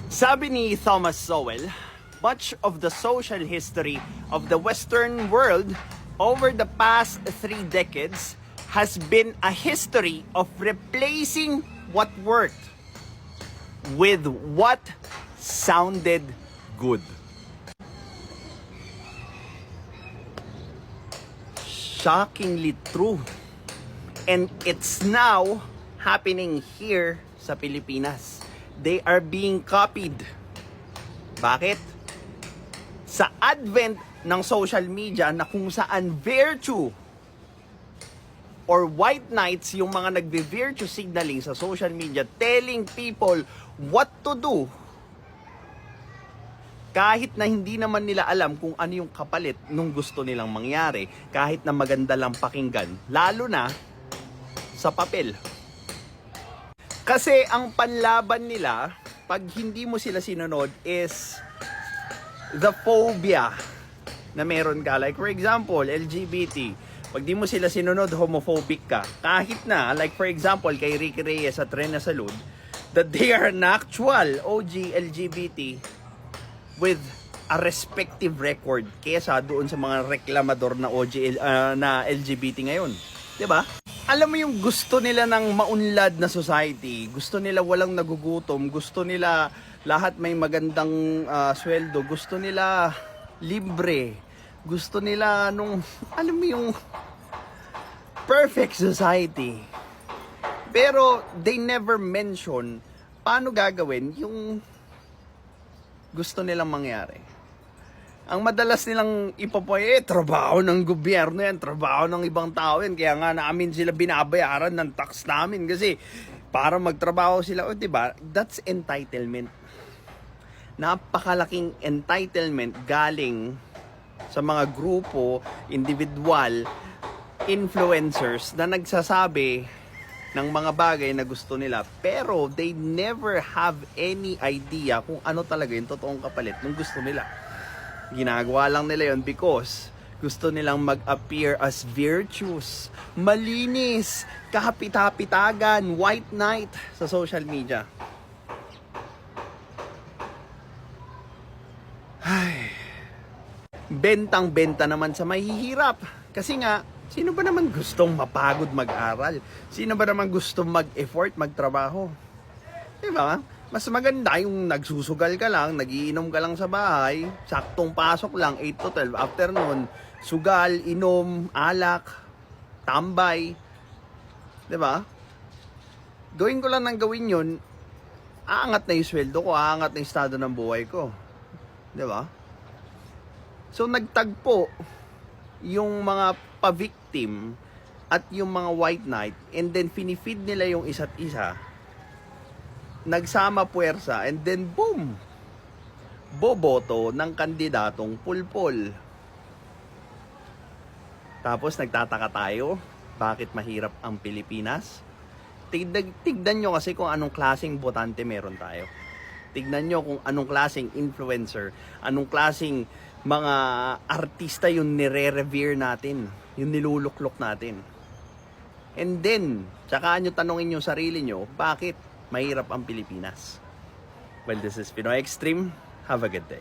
Sabi ni Thomas Sowell, much of the social history of the Western world over the past 3 decades has been a history of replacing what worked with what sounded good. Shockingly true. And it's now happening here sa Pilipinas. They are being copied. Bakit? Sa advent ng social media na kung saan virtue or white knights yung mga nagbe-virtue signaling sa social media, telling people what to do, kahit na hindi naman nila alam kung ano yung kapalit nung gusto nilang mangyari, kahit na maganda lang pakinggan, lalo na sa papel. Kasi ang panlaban nila, pag hindi mo sila sinunod, is the phobia na meron ka. Like for example, LGBT. Pag di mo sila sinunod, homophobic ka. Kahit na, like for example, kay Ricky Reyes at Rena Salud, that they are an actual OG LGBT with a respective record kesa doon sa mga reklamador na OG na LGBT ngayon. 'Di ba? Alam mo yung gusto nila ng maunlad na society, gusto nila walang nagugutom, gusto nila lahat may magandang sweldo, gusto nila libre, gusto nila nung, alam mo yung perfect society. Pero they never mention paano gagawin yung gusto nilang mangyari. Ang madalas nilang ipapoy, trabaho ng gobyerno yan, trabaho ng ibang tao yan. Kaya nga namin sila binabayaran ng tax namin kasi para magtrabaho sila. O diba, that's entitlement. Napakalaking entitlement galing sa mga grupo, individual, influencers na nagsasabi ng mga bagay na gusto nila. Pero they never have any idea kung ano talaga yung totoong kapalit ng gusto nila. Ginagawa lang nila yon because gusto nilang mag-appear as virtuous, malinis, kahapit-hapitagan, white knight sa social media. Ay, bentang-benta naman sa mahihirap. Kasi nga, sino ba naman gustong mapagod mag-aral? Sino ba naman gustong mag-effort, magtrabaho? Diba? Mas maganda yung nagsusugal ka lang, nagiinom ka lang sa bahay, saktong pasok lang, 8 to 12, afternoon, sugal, inom, alak, tambay. Diba? Gawin ko lang ng gawin yun, aangat na yung sweldo ko, aangat na yung estado ng buhay ko. Diba? So nagtagpo yung mga pa-victim at yung mga white knight, and then finifeed nila yung isa't isa, nagsama puwersa, and then boom, boboto ng kandidatong pulpol. Tapos nagtataka tayo, bakit mahirap ang Pilipinas? Tignan nyo kasi kung anong klaseng botante meron tayo. Tignan nyo kung anong klaseng influencer, anong klaseng mga artista yung nire-revere natin, yung niluluklok natin. And then, tsaka nyo tanongin yung sarili nyo, bakit mahirap ang Pilipinas? Well, this is Pinoy Extreme. Have a good day.